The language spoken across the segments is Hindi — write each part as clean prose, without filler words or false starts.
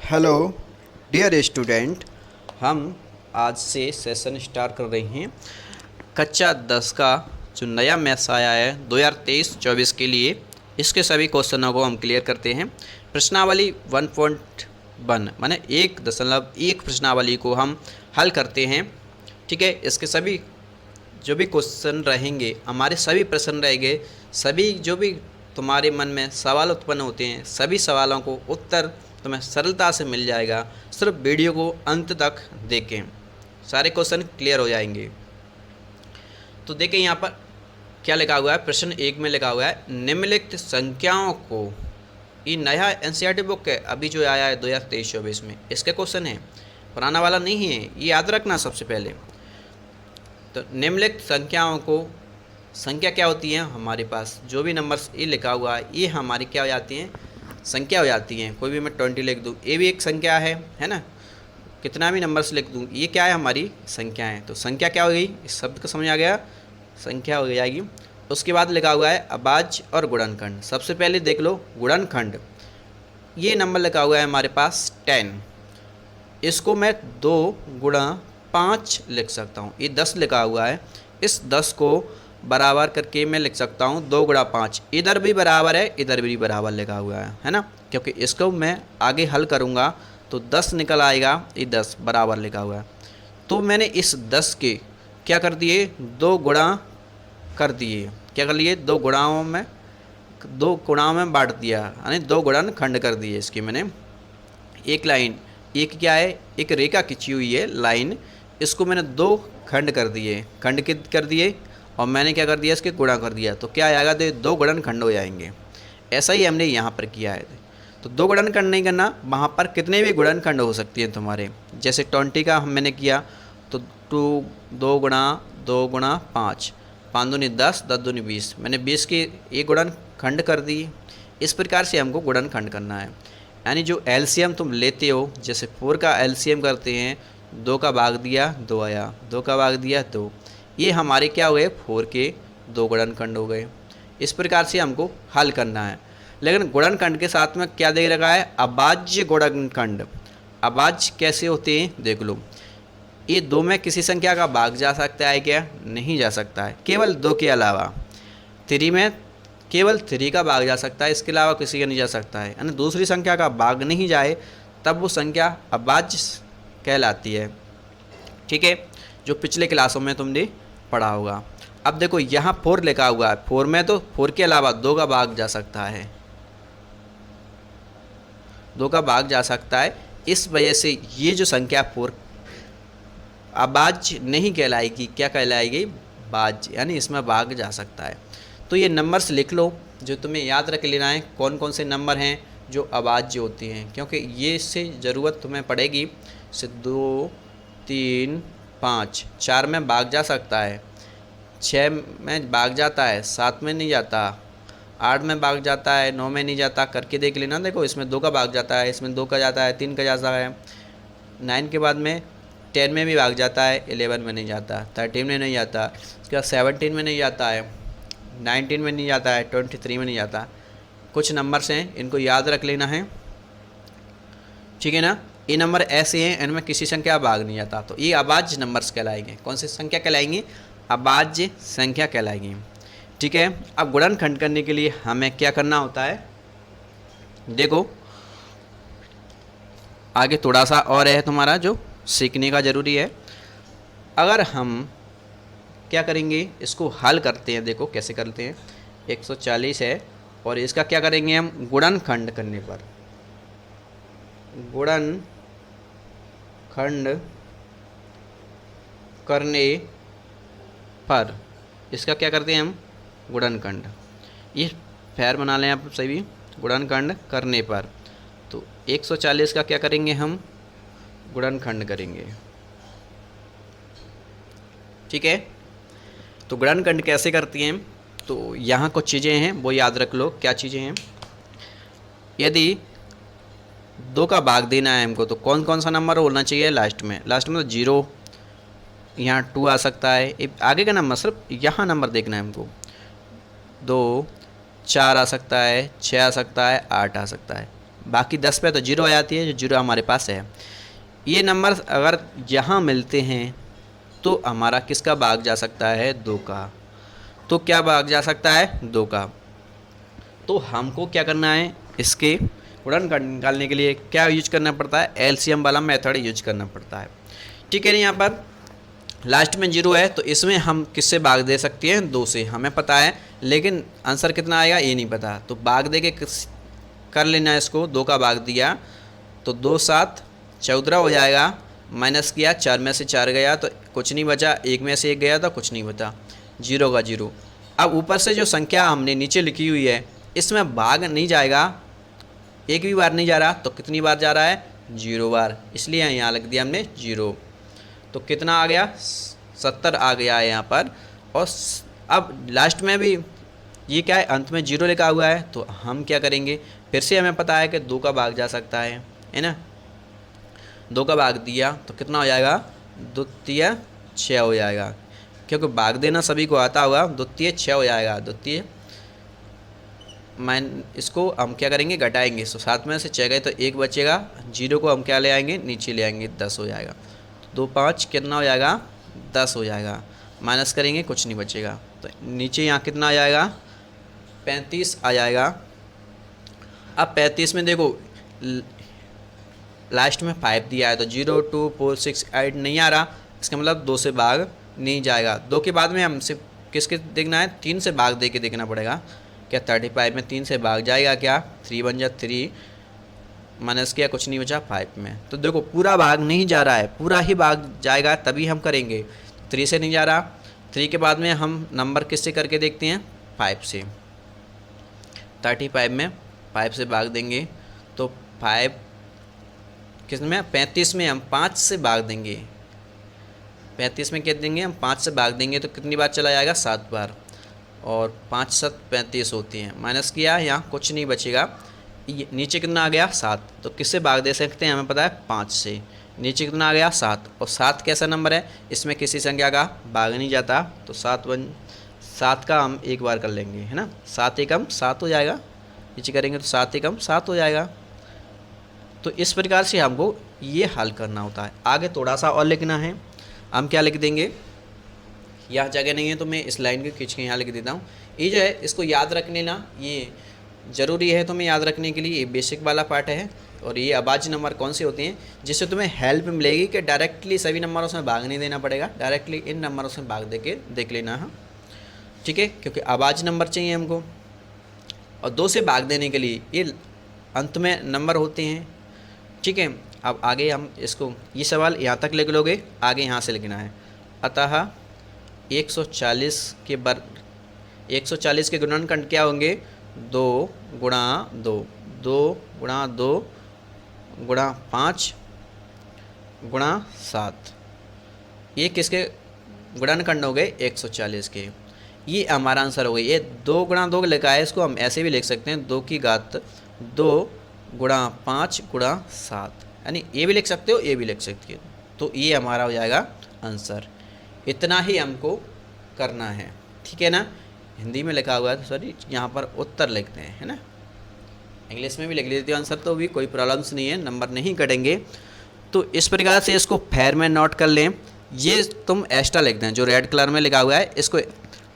हेलो डियर स्टूडेंट, हम आज से सेशन स्टार्ट कर रहे हैं कक्षा 10 का जो नया मैथ्स आया है 2023-24 के लिए। इसके सभी क्वेश्चनों को हम क्लियर करते हैं। प्रश्नावली 1.1 माने 1.1 प्रश्नावली को हम हल करते हैं। ठीक है, इसके सभी जो भी क्वेश्चन रहेंगे, हमारे सभी प्रश्न रहेंगे, सभी जो भी तुम्हारे मन में सवाल उत्पन्न होते हैं, सभी सवालों को उत्तर तुम्हें सरलता से मिल जाएगा। सिर्फ वीडियो को अंत तक देखें, सारे क्वेश्चन क्लियर हो जाएंगे। तो देखें यहाँ पर क्या लिखा हुआ है। प्रश्न 1 में लिखा हुआ है निम्नलिखित संख्याओं को, ये नया एनसीईआरटी बुक है, अभी जो आया है 2023-24 में, इसके क्वेश्चन है, पुराना वाला नहीं है, ये याद रखना सबसे पहले। तो निम्नलिखित संख्याओं को, संख्या क्या होती है, हमारे पास जो भी नंबर्स ये लिखा हुआ है ये हमारी क्या हो जाती हैं, संख्या हो जाती हैं। कोई भी मैं 20 लिख दूँ, ये भी एक संख्या है ना। कितना भी नंबर्स लिख दूँ, ये क्या है, हमारी संख्या है। तो संख्या क्या हो गई, इस शब्द को समझ आ गया, संख्या हो जाएगी। उसके बाद लिखा हुआ है अभाज्य और गुणनखंड। सबसे पहले देख लो गुणनखंड, ये नंबर लिखा हुआ है हमारे पास 10, इसको मैं 2 गुणा 5 लिख सकता हूँ। ये 10 लिखा हुआ है, इस 10 को बराबर करके मैं लिख सकता हूँ 2 गुणा 5। इधर भी बराबर है, इधर भी बराबर लिखा हुआ है ना, क्योंकि इसको मैं आगे हल करूँगा तो 10 निकल आएगा, ये 10 बराबर लिखा हुआ है। तो मैंने इस 10 के क्या कर दिए, 2 गुणा कर दिए। क्या कर लिए, 2 गुणाओं में बांट दिया, यानी 2 गुणनखंड कर दिए इसके मैंने। एक लाइन, एक क्या है, एक रेखा खींची हुई है लाइन, इसको मैंने 2 खंड कर दिए, खंड कर दिए, और मैंने क्या कर दिया, इसके गुणा कर दिया। तो क्या आएगा, 2 गुणनखंड हो जाएंगे। ऐसा ही हमने यहाँ पर किया है। तो 2 गुणनखंड नहीं करना, वहाँ पर कितने भी गुणनखंड हो सकती हैं तुम्हारे। जैसे 20 का मैंने किया तो 2 गुणा 5, 5 दूनी 10, 10 दूनी 20, मैंने 20 की एक गुणनखंड कर दी। इस प्रकार से हमको गुणनखंड करना है। यानी जो एलसीएम तुम लेते हो, जैसे 4 का एलसीएम करते हैं, 2 का भाग दिया 2 आया, 2 का भाग दिया 2, ये हमारे क्या हुए, 4 के 2 गुणनखंड हो गए। इस प्रकार से हमको हल करना है। लेकिन गुणनखंड के साथ में क्या दे रखा है, अभाज्य गुणनखंड। अभाज्य कैसे होते हैं देख लो। ये 2 में किसी संख्या का भाग जा सकता है क्या, नहीं जा सकता है, केवल 2 के अलावा। 3 में केवल 3 का भाग जा सकता है, इसके अलावा किसी का नहीं जा सकता है। यानी दूसरी संख्या का भाग नहीं जाए तब वो संख्या अभाज्य कहलाती है। ठीक है, जो पिछले क्लासों में तुमने पढ़ा होगा। अब देखो यहाँ 4 लिखा हुआ है, 4 में तो 4 के अलावा 2 का भाग जा सकता है, 2 का भाग जा सकता है। इस वजह से ये जो संख्या 4 अभाज्य नहीं कहलाएगी, क्या कहलाएगी, भाज्य, यानी इसमें भाग जा सकता है। तो ये नंबर्स लिख लो, जो तुम्हें याद रख लेना है कौन कौन से नंबर हैं जो अभाज्य होती हैं, क्योंकि ये इससे ज़रूरत तुम्हें पड़ेगी। से 2, 3, 5, 4 में भाग जा सकता है, 6 में भाग जाता है, 7 में नहीं जाता, 8 में भाग जाता है, 9 में नहीं जाता, करके देख लेना। देखो इसमें 2 का भाग जाता है, इसमें 2 का जाता है, 3 का जाता है, 9 के बाद में 10 में भी भाग जाता है, 11 में नहीं जाता, 13 में नहीं जाता, उसके बाद 17 में नहीं जाता है, 19 में नहीं जाता है, 23 में नहीं जाता। कुछ नंबर्स हैं, इनको याद रख लेना है, ठीक है ना। ये नंबर ऐसे हैं, इनमें किसी संख्या भाग नहीं जाता, तो ये अभाज्य नंबर्स कहलाएंगे। कौन सी संख्या कहलाएंगी, अभाज्य संख्या कहलाएंगी। ठीक है, अब गुणनखंड करने के लिए हमें क्या करना होता है, देखो आगे थोड़ा सा और है तुम्हारा जो सीखने का ज़रूरी है। अगर हम क्या करेंगे, इसको हल करते हैं, देखो कैसे करते हैं। 140 है और इसका क्या करेंगे हम, गुणनखंड करने पर, गुणनखंड करने पर इसका क्या करते हैं हम, गुणनखंड। ये फेर बना लें आप सभी, गुणनखंड करने पर। तो 140 का क्या करेंगे हम, गुणनखंड करेंगे। ठीक है, तो गुणनखंड कैसे करती हैं, तो यहाँ कुछ चीज़ें हैं वो याद रख लो। क्या चीज़ें हैं, यदि 2 का भाग देना है हमको, तो कौन कौन सा नंबर होना चाहिए लास्ट में, तो 0, यहाँ 2 आ सकता है, आगे का नंबर सिर्फ यहाँ नंबर देखना है हमको। 2, 4 आ सकता है, 6 आ सकता है, 8 आ सकता है, बाकी 10 पे तो जीरो आ जाती है, जो जीरो हमारे पास है। ये नंबर अगर यहाँ मिलते हैं तो हमारा किसका भाग जा सकता है, 2 का। तो क्या भाग जा सकता है, 2 का। तो हमको क्या करना है, इसके गुणनखंड निकालने के लिए क्या यूज करना पड़ता है, एलसीएम वाला मेथड यूज करना पड़ता है। ठीक है, यहाँ पर लास्ट में जीरो है तो इसमें हम किससे भाग दे सकते हैं, 2 से, हमें पता है, लेकिन आंसर कितना आएगा ये नहीं पता। तो भाग दे के कर लेना है इसको, 2 का भाग दिया तो 2 7 14 हो जाएगा, माइनस किया 4 में से 4 गया तो कुछ नहीं बचा, 1 में से 1 गया तो कुछ नहीं बचा, जीरो का जीरो। अब ऊपर से जो संख्या हमने नीचे लिखी हुई है इसमें भाग नहीं जाएगा, एक भी बार नहीं जा रहा, तो कितनी बार जा रहा है, 0 बार, इसलिए यहाँ लिख दिया हमने 0। तो कितना आ गया, 70 आ गया है यहाँ पर। और अब लास्ट में भी ये क्या है, अंत में 0 लिखा हुआ है, तो हम क्या करेंगे, फिर से हमें पता है कि 2 का भाग जा सकता है ना। 2 का भाग दिया तो कितना हो जाएगा, 2 तिया 6 हो जाएगा, क्योंकि भाग देना सभी को आता होगा। 2 तिया 6 हो जाएगा, 2 तिया इसको हम क्या करेंगे, घटाएंगे। तो 7 में से 6 गए तो 1 बचेगा, 0 को हम क्या ले आएंगे, नीचे ले आएंगे, 10 हो जाएगा। 2 5 कितना हो जाएगा, 10 हो जाएगा, माइनस करेंगे कुछ नहीं बचेगा, तो नीचे यहाँ कितना आ जाएगा, 35 आ जाएगा। अब 35 में देखो लास्ट में 5 दिया है तो 0 2 4 6 8 नहीं आ रहा, इसका मतलब 2 से भाग नहीं जाएगा। 2 के बाद में हमसे किसके देखना है, 3 से भाग दे के देखना पड़ेगा। क्या 35 में 3 से भाग जाएगा, क्या 3 बन जा 3, माइनस किया कुछ नहीं बचा 5 में। तो देखो पूरा भाग नहीं जा रहा है, पूरा ही भाग जाएगा तभी हम करेंगे। 3 से नहीं जा रहा, 3 के बाद में हम नंबर किससे करके देखते हैं, 5 से। 35 में 5 से भाग देंगे तो 5 किस में, 35 में हम 5 से भाग देंगे। 35 में क्या देंगे हम, 5 से भाग देंगे तो कितनी बार चला जाएगा, 7 बार, और 5 7 35 होती हैं, माइनस किया यहाँ कुछ नहीं बचेगा। नीचे कितना आ गया, 7, तो किससे भाग दे सकते हैं, हमें पता है 5 से। नीचे कितना आ गया, 7, और 7 कैसा नंबर है, इसमें किसी संख्या का भाग नहीं जाता, तो 7 का हम एक बार कर लेंगे, है ना। 7 एकम 7 हो जाएगा, नीचे करेंगे तो 7 एकम 7 हो जाएगा। तो इस प्रकार से हमको ये हल करना होता है। आगे थोड़ा सा और लिखना है, हम क्या लिख देंगे, यहाँ जगह नहीं है तो मैं इस लाइन को खींच के यहाँ लिख देता हूँ। ये जो है इसको याद रख लेना, ये ज़रूरी है तुम्हें याद रखने के लिए, ये बेसिक वाला पार्ट है। और ये अभाज्य नंबर कौन से होते हैं जिससे तुम्हें हेल्प मिलेगी कि डायरेक्टली सभी नंबरों से भाग नहीं देना पड़ेगा, डायरेक्टली इन नंबरों से भाग दे के देख लेना है, ठीक है, क्योंकि अभाज्य नंबर चाहिए हमको। और 2 से भाग देने के लिए ये अंत में नंबर होते हैं, ठीक है। अब आगे हम इसको, ये सवाल यहाँ तक लिख लोगे, आगे यहाँ से लिखना है। अतः 140 के गुणनखंड क्या होंगे, 2 गुणा 2, 2 गुणा 2 गुणा 5 गुणा 7, ये किसके गुणनखंड हो गए, 140 के। ये हमारा आंसर हो गया। ये 2 गुणा 2 लिखा है, इसको हम ऐसे भी लिख सकते हैं, 2 की घात 2 गुणा 5 गुणा 7, यानी ये भी लिख सकते हो, ये भी लिख सकते हो। तो ये हमारा हो जाएगा आंसर। इतना ही हमको करना है, ठीक है ना। हिंदी में लिखा हुआ है, सॉरी यहाँ पर उत्तर लिखते हैं, है ना। इंग्लिश में भी लिख लेते हो आंसर, तो भी कोई प्रॉब्लम्स नहीं है, नंबर नहीं कटेंगे। तो इस प्रकार से इसको फेर में नोट कर लें। ये तुम एक्स्ट्रा लिख दें, जो रेड कलर में लिखा हुआ है इसको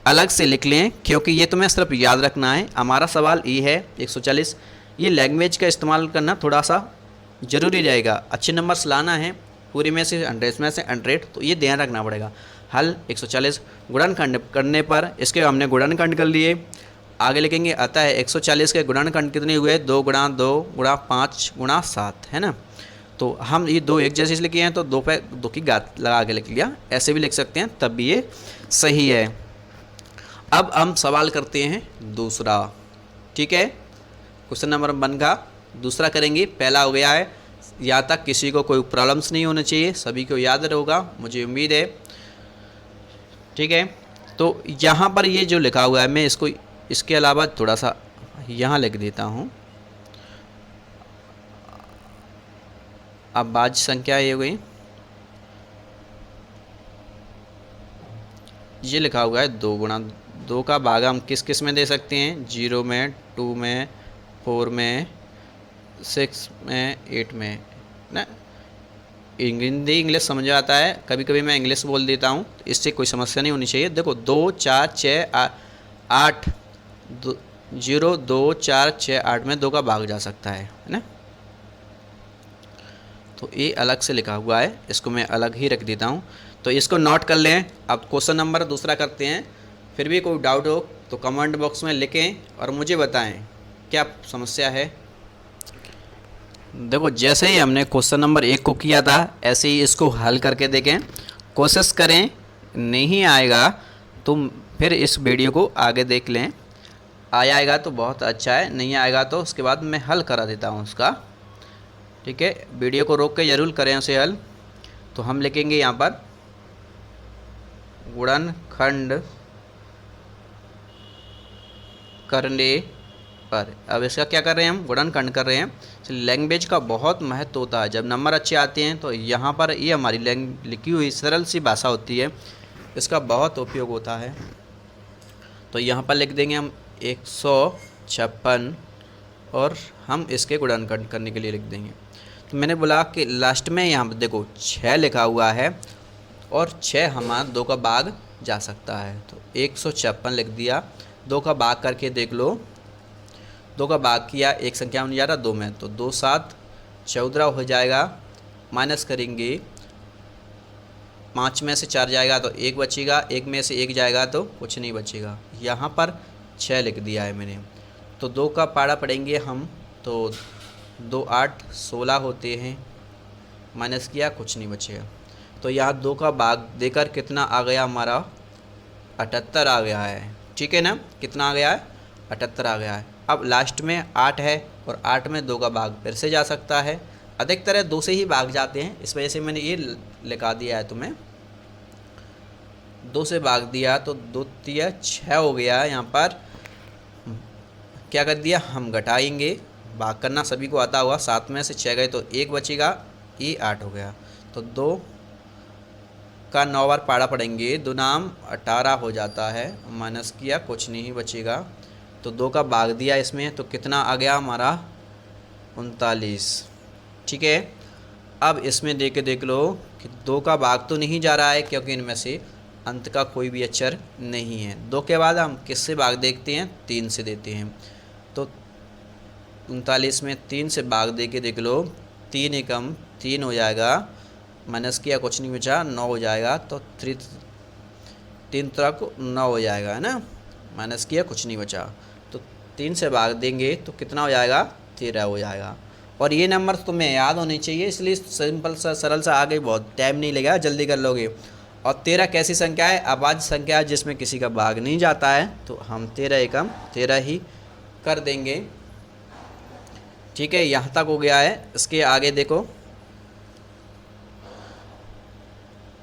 अलग से लिख लें, क्योंकि ये तुम्हें सिर्फ याद रखना है। हमारा सवाल ये है 140, ये लैंग्वेज का इस्तेमाल करना थोड़ा सा ज़रूरी रहेगा। अच्छे नंबर्स लाना है, पूरी में से 100 में से 100, तो ये ध्यान रखना पड़ेगा। हल 140 गुणनखंड करने पर इसके हमने गुणनखंड कर लिए, आगे लिखेंगे। अतः 140 के गुणनखंड कितने हुए, 2 गुणा 2 गुणा 5 गुणा 7, है ना। तो हम ये 2 एक जैसे लिखे हैं, तो 2 पे 2 की घात लगा के लिख लिया, ऐसे भी लिख सकते हैं, तब भी ये सही है। अब हम सवाल करते हैं दूसरा, ठीक है। क्वेश्चन नंबर 1 का दूसरा करेंगे। पहला हो गया है, यहाँ तक किसी को कोई प्रॉब्लम्स नहीं होने चाहिए, सभी को याद रहेगा, मुझे उम्मीद है, ठीक है। तो यहाँ पर ये जो लिखा हुआ है, मैं इसको इसके अलावा थोड़ा सा यहाँ लिख देता हूँ। अब बाज संख्या ये हो गई, ये लिखा हुआ है 2 गुणा 2 का भाग हम किस किस में दे सकते हैं, 0 में, 2 में, 4 में, 6 में 8 में ना, हिंदी इंग्लिश समझ आता है, कभी कभी मैं इंग्लिश बोल देता हूँ, इससे कोई समस्या नहीं होनी चाहिए। देखो 2 4 6 8 0 2 4 6 8 में 2 का भाग जा सकता है ना। तो ये अलग से लिखा हुआ है, इसको मैं अलग ही रख देता हूँ, तो इसको नोट कर लें। अब क्वेश्चन नंबर दूसरा करते हैं। फिर भी कोई डाउट हो तो कमेंट बॉक्स में लिखें और मुझे बताएं क्या समस्या है। देखो जैसे ही हमने क्वेश्चन नंबर 1 को किया था, ऐसे ही इसको हल करके देखें, कोशिश करें। नहीं आएगा तो फिर इस वीडियो को आगे देख लें, आएगा तो बहुत अच्छा है, नहीं आएगा तो उसके बाद मैं हल करा देता हूँ उसका। ठीक है, वीडियो को रोक के ज़रूर करें उसे हल। तो हम लिखेंगे यहाँ पर गुणनखंड करने पर। अब इसका क्या कर रहे हैं हम, गुणनखंड कर रहे हैं। लैंग्वेज का बहुत महत्व होता है, जब नंबर अच्छे आते हैं तो यहाँ पर ये हमारी लिखी हुई सरल सी भाषा होती है, इसका बहुत उपयोग होता है। तो यहाँ पर लिख देंगे हम 156 और हम इसके गुणनखंड करने के लिए लिख देंगे। तो मैंने बोला कि लास्ट में यहाँ पर देखो 6 लिखा हुआ है और 6 हमारा 2 का भाग जा सकता है, तो 156 लिख दिया। 2 का भाग करके देख लो, 2 का भाग किया, एक संख्या में जा रहा 2 में, तो 2 7 14 हो जाएगा। माइनस करेंगे, 5 में से 4 जाएगा तो 1 बचेगा, 1 में से 1 जाएगा तो कुछ नहीं बचेगा। यहाँ पर 6 लिख दिया है मैंने। तो 2 का पाड़ा पढ़ेंगे हम, तो 2 8 16 होते हैं, माइनस किया कुछ नहीं बचेगा। तो यहाँ 2 का भाग देकर कितना आ गया हमारा, 78 आ गया है। ठीक है ना, कितना आ गया है, 78 आ गया है। अब लास्ट में 8 है और 8 में 2 का भाग फिर से जा सकता है, अधिकतर 2 से ही भाग जाते हैं, इस वजह से मैंने ये लिखा दिया है तुम्हें। 2 से भाग दिया तो 2 3 6 हो गया। यहाँ पर क्या कर दिया, हम घटाएंगे, भाग करना सभी को आता हुआ, 7 में से 6 गए तो 1 बचेगा, ये 8 हो गया। तो 2 का 9 बार पाड़ा पड़ेंगे, 2 नाम 18 हो जाता है, माइनस किया कुछ नहीं बचेगा। तो 2 का भाग दिया इसमें, तो कितना आ गया हमारा, 39। ठीक है, अब इसमें देख के देख लो कि 2 का भाग तो नहीं जा रहा है, क्योंकि इनमें से अंत का कोई भी अक्षर नहीं है। 2 के बाद हम किससे भाग देखते हैं, 3 से देते हैं। तो 39 में 3 से भाग दे के देख लो, 3 एकम 3 हो जाएगा, माइनस किया कुछ नहीं बचा, 9 हो जाएगा। तो 3 तक 9 हो जाएगा, है ना, माइनस किया कुछ नहीं बचा। तो 3 से भाग देंगे तो कितना हो जाएगा, 13 हो जाएगा। और ये नंबर तुम्हें याद होने चाहिए, इसलिए सिंपल सा सरल सा, आगे बहुत टाइम नहीं लगेगा, जल्दी कर लोगे। और 13 कैसी संख्या है, अभाज्य संख्या है जिसमें किसी का भाग नहीं जाता है, तो हम 13 एकम 13 ही कर देंगे। ठीक है, यहाँ तक हो गया है। इसके आगे देखो,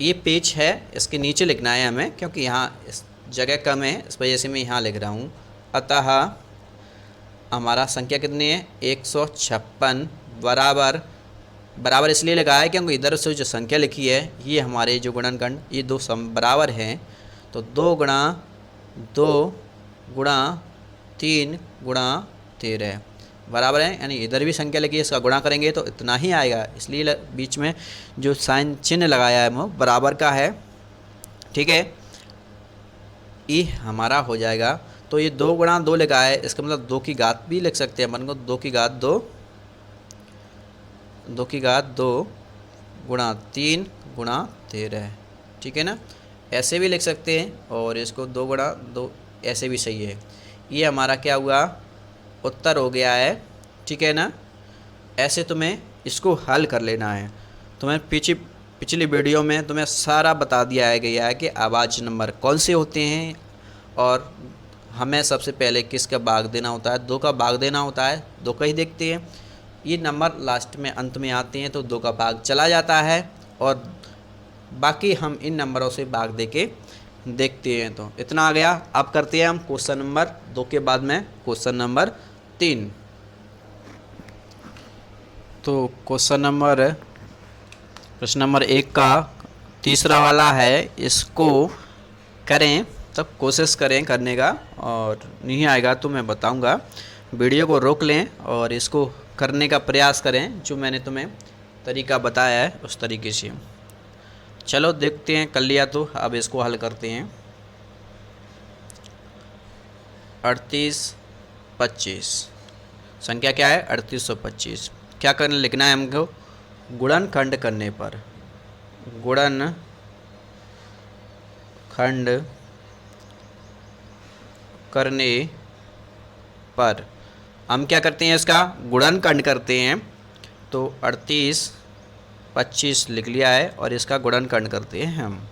ये पेज है, इसके नीचे लिखना है हमें, क्योंकि यहाँ इस जगह कम है, इस वजह से मैं यहाँ लिख रहा हूँ। अतः हमारा संख्या कितनी है, 156 बराबर, बराबर इसलिए लिखा है क्योंकि इधर से जो संख्या लिखी है ये हमारे जो गुणनखंड, ये 2 बराबर हैं। तो 2 गुणा 2 गुणा 3 गुणा 13 बराबर है, यानी इधर भी संख्या लिखी है, इसका गुणा करेंगे तो इतना ही आएगा, इसलिए बीच में जो साइन चिन्ह लगाया है वो बराबर का है। ठीक है, ये हमारा हो जाएगा। तो ये 2 गुणा 2 लिखा है, इसका मतलब 2 की घात भी लिख सकते हैं अपन को, 2 की घात 2, 2 की घात 2 गुणा 3 गुणा 13। ठीक है ना, ऐसे भी लिख सकते हैं, और इसको 2 गुणा 2 ऐसे भी सही है। ये हमारा क्या हुआ, उत्तर हो गया है। ठीक है ना, ऐसे तुम्हें इसको हल कर लेना है। तुम्हें पिछली वीडियो में तुम्हें सारा बता दिया गया है कि अभाज्य नंबर कौन से होते हैं, और हमें सबसे पहले किसका भाग देना होता है, 2 का भाग देना होता है, 2 का ही देखते हैं। ये नंबर लास्ट में अंत में आते हैं तो 2 का भाग चला जाता है, और बाकी हम इन नंबरों से भाग दे के देखते हैं। तो इतना आ गया। अब करते हैं हम क्वेश्चन नंबर 2 के बाद में क्वेश्चन नंबर 3। तो प्रश्न नंबर 1 का तीसरा वाला है, इसको करें तब कोशिश करें करने का, और नहीं आएगा तो मैं बताऊंगा। वीडियो को रोक लें और इसको करने का प्रयास करें, जो मैंने तुम्हें तरीका बताया है उस तरीके से। चलो देखते हैं, कर लिया तो अब इसको हल करते हैं। 38 25, संख्या क्या है 3825। क्या करना लिखना है हमको, गुणनखंड करने पर, गुणनखंड करने पर हम क्या करते हैं, इसका गुणनखंड करते हैं। तो 38 25 लिख लिया है और इसका गुणनखंड करते हैं हम।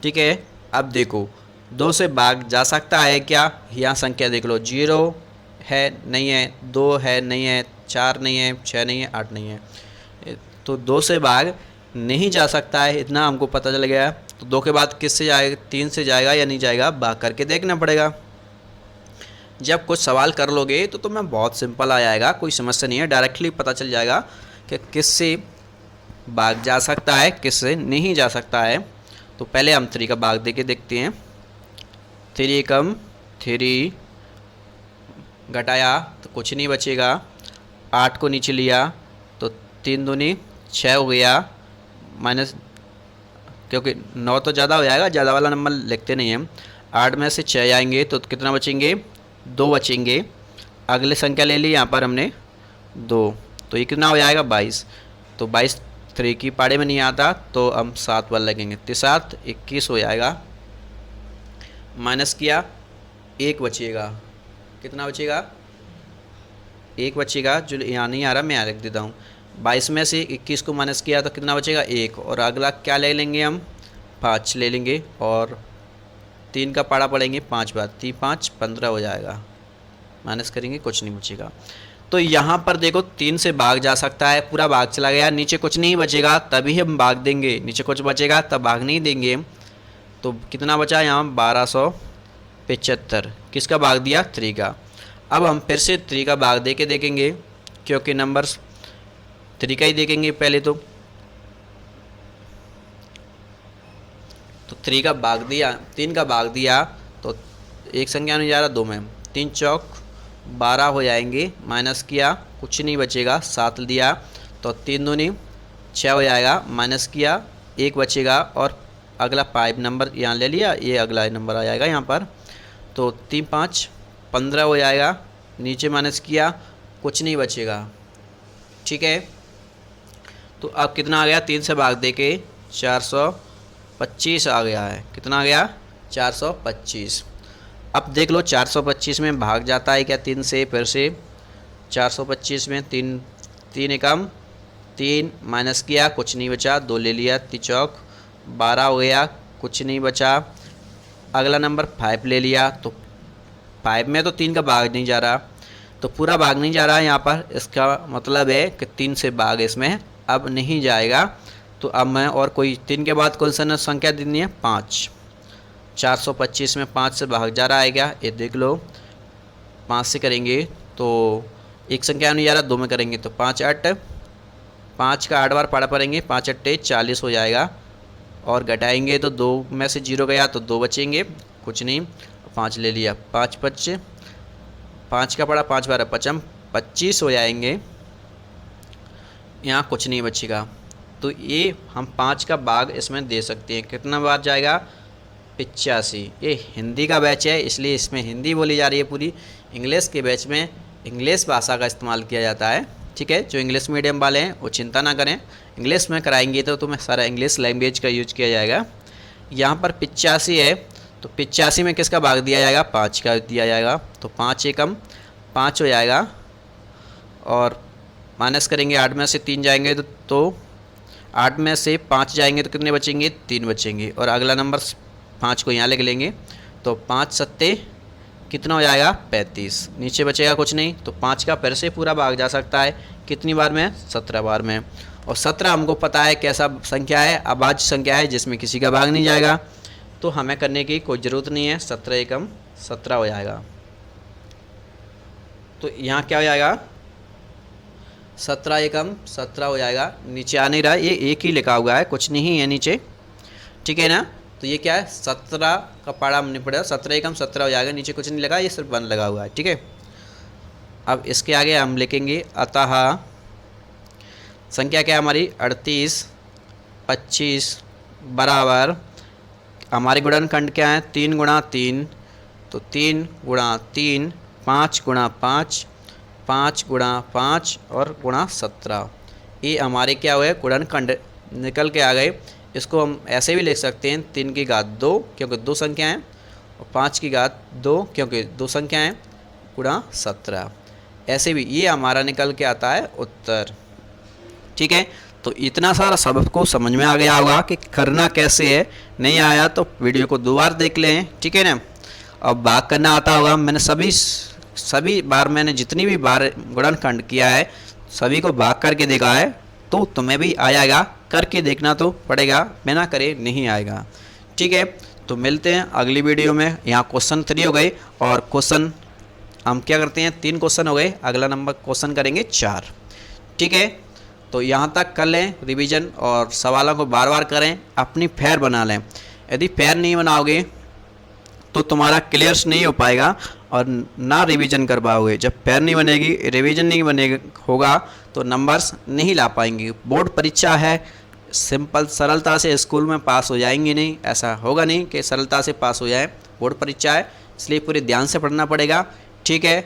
ठीक है, अब देखो 2 से भाग जा सकता है क्या, यहाँ संख्या देख लो, 0 है नहीं है, 2 है नहीं है, 4 नहीं है, 6 नहीं है, 8 नहीं है। तो 2 से भाग नहीं जा सकता है, इतना हमको पता चल गया। तो 2 के बाद किससे जाएगा, 3 से जाएगा या नहीं जाएगा, भाग करके देखना पड़ेगा। जब कुछ सवाल कर लोगे तो तुम्हें बहुत सिंपल आ जाएगा, कोई समस्या नहीं है, डायरेक्टली पता चल जाएगा कि किससे भाग जा सकता है, किससे नहीं जा सकता है। तो पहले हम 3 का भाग दे के देखते हैं। 3 कम 3 घटाया तो कुछ नहीं बचेगा, 8 को नीचे लिया तो 3 दूनी 6 हो गया, माइनस, क्योंकि 9 तो ज़्यादा हो जाएगा, ज़्यादा वाला नंबर लिखते नहीं हम। 8 में से 6 आएंगे तो कितना बचेंगे, 2 बचेंगे। अगले संख्या ले ली यहाँ पर हमने 2, तो ये कितना हो जाएगा 22। तो 22 3 की पाड़े में नहीं आता, तो हम 7 वाला लगेंगे, 7 21 हो जाएगा। माइनस किया, 1 बचेगा, कितना बचेगा, 1 बचेगा, जो यहाँ नहीं आ रहा मैं यहाँ लिख देता हूँ। 22 में से 21 को माइनस किया तो कितना बचेगा, 1। और अगला क्या ले लेंगे हम, 5 ले लेंगे और 3 का पाड़ा पड़ेंगे 5 बार, 3 5 15 हो जाएगा। माइनस करेंगे कुछ नहीं बचेगा। तो यहाँ पर देखो 3 से भाग जा सकता है, पूरा भाग चला गया, नीचे कुछ नहीं बचेगा तभी हम भाग देंगे, नीचे कुछ बचेगा तब भाग नहीं देंगे। तो कितना बचा यहाँ 1275, किसका भाग दिया, 3 का। अब हम फिर से 3 का भाग दे के देखेंगे, क्योंकि नंबर्स 3 का ही देखेंगे पहले। तो 3 का भाग दिया, 3 का भाग दिया तो एक संख्या नहीं जा रहा, 2 में 3 चौक 12 हो जाएंगे। माइनस किया कुछ नहीं बचेगा, 7 दिया तो 3 दूनी 6 हो जाएगा। माइनस किया 1 बचेगा और अगला 5 नंबर यहाँ ले लिया, ये अगला नंबर आ जाएगा यहाँ पर। तो 3 5 15 हो जाएगा, नीचे माइनस किया कुछ नहीं बचेगा। ठीक है, तो अब कितना आ गया, 3 से भाग दे के 425 आ गया है। कितना आ गया, 425। अब देख लो 425 में भाग जाता है क्या 3 से, फिर से 425 में 3 एकम 3, माइनस किया कुछ नहीं बचा, 2 ले लिया, 3 चौक 12 हो गया, कुछ नहीं बचा। अगला नंबर 5 ले लिया, तो 5 में तो 3 का भाग नहीं जा रहा, तो पूरा भाग नहीं जा रहा है यहाँ पर, इसका मतलब है कि 3 से भाग इसमें अब नहीं जाएगा। तो अब मैं और कोई 3 के बाद कौन सा संख्या देनी है, 5। 425 में 5 से भाग जा रहा है क्या, ये देख लो। 5 से करेंगे तो एक संख्या नहीं जा रहा, 2 में करेंगे तो 5 8, 5 का 8 बार पाड़ा पड़ेंगे, 5 8 40 हो जाएगा। और घटाएंगे तो 2 में से 0 गया तो 2 बचेंगे, कुछ नहीं, 5 ले लिया, 5 5, 5 का पड़ा 5 बार 55, 25 हो जाएंगे, यहाँ कुछ नहीं बचेगा। तो ये हम 5 का भाग इसमें दे सकते हैं। कितना बार जाएगा, 85। ये हिंदी का बैच है इसलिए इसमें हिंदी बोली जा रही है पूरी। इंग्लिश के बैच में इंग्लिश भाषा का इस्तेमाल किया जाता है। ठीक है, जो इंग्लिश मीडियम वाले हैं वो चिंता ना करें, इंग्लिश में कराएंगे तो तुम्हें सारा इंग्लिश लैंग्वेज का यूज किया जाएगा। यहाँ पर 85 है, तो 85 में किसका भाग दिया जाएगा, 5 का दिया जाएगा। तो 5 एकम 5 हो जाएगा और माइनस करेंगे, 8 में से 3 जाएंगे तो 8 में से 5 जाएंगे तो कितने बचेंगे, 3 बचेंगे। और अगला नंबर 5 को यहाँ लिख लेंगे, तो 5 सत्ते कितना हो जाएगा, 35। नीचे बचेगा कुछ नहीं, तो 5 का फिर से पूरा भाग जा सकता है, कितनी बार में, 17 बार में। और 17 हमको पता है कैसा संख्या है, अभाज्य संख्या है जिसमें किसी का भाग नहीं जाएगा, तो हमें करने की कोई ज़रूरत नहीं है। 17 एकम 17 हो जाएगा। तो यहाँ क्या हो जाएगा, 17 एकम 17 हो जाएगा। नीचे आ नहीं रहा, ये एक ही लिखा हुआ है, कुछ नहीं है नीचे। ठीक है ना, तो ये क्या है, 17 का पाड़ा नहीं पड़ेगा, 17 एकम 17 हो जाएगा, नीचे कुछ नहीं लगा, ये सिर्फ 1 लगा हुआ है। ठीक है, अब इसके आगे हम लिखेंगे अतः संख्या क्या है हमारी 38 25 बराबर, हमारे गुणनखंड क्या है 3 गुणा 3, तो 3 गुणा 3 5 गुणा 5 5 गुणा 5 और गुणा 17। ये हमारे क्या हुए गुणनखंड निकल के आ गए। इसको हम ऐसे भी लिख सकते हैं 3 की घात 2 क्योंकि 2 संख्या हैं, और 5 की घात 2 क्योंकि 2 संख्या हैं, गुणा 17। ऐसे भी ये हमारा निकल के आता है उत्तर। ठीक है, तो इतना सारा सबको समझ में आ गया होगा कि करना कैसे है। नहीं आया तो वीडियो को 2 बार देख लें। ठीक है ना। अब भाग करना आता होगा, मैंने सभी बार मैंने जितनी भी बार गुणनखंड किया है सभी को भाग करके देखा है, तो तुम्हें भी आएगा, करके देखना तो पड़ेगा, बिना करे नहीं आएगा। ठीक है, तो मिलते हैं अगली वीडियो में। यहाँ क्वेश्चन 3 हो गए और क्वेश्चन हम क्या करते हैं 3 क्वेश्चन हो गए, अगला नंबर क्वेश्चन करेंगे 4। ठीक है, तो यहाँ तक कर लें रिवीजन और सवालों को बार बार करें, अपनी फेयर बना लें। यदि फेयर नहीं बनाओगे तो तुम्हारा क्लियर्स नहीं हो पाएगा और ना रिवीजन कर पाओगे। जब फेयर नहीं बनेगी, रिवीजन नहीं बनेगा होगा तो नंबर्स नहीं ला पाएंगे। बोर्ड परीक्षा है, सिंपल सरलता से स्कूल में पास हो जाएंगे नहीं, ऐसा होगा नहीं कि सरलता से पास हो जाए। बोर्ड परीक्षा है, इसलिए पूरे ध्यान से पढ़ना पड़ेगा। ठीक है।